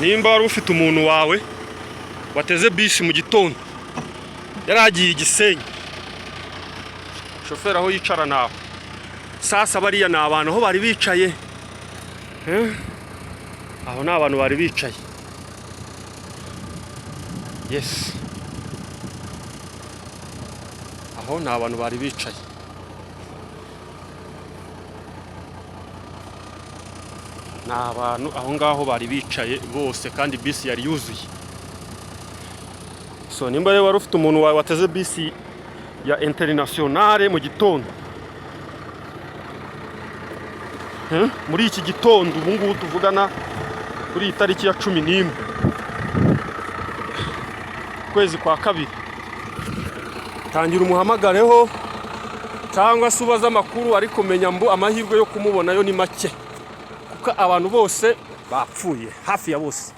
nimba wari ufite umuntu wawe wateze bisi mu gitondo yaragiye Gisenyi, shoferi aho yicara nawe sasa bariya ni abantu aho bari bicaye, aho ni abantu bari bicaye, yes, aho ni abantu bari bicaye. Ni abantu aho ngaho bari bicaye bose kandi bisi yari yuzuye. So nimba rero wari ufite umuntu wawe wateze bisi ya internationale mu gitondo, muri iki gitondo ubu ngubu tuvugana kuri itariki ya 11 kwezi kwa kabiri, tangira umuhamagareho cyangwa se ubaza amakuru, ariko menya mbu amahirwe yo kumubona yo ni make kuko abantu bose bapfuye, hafi ya bose.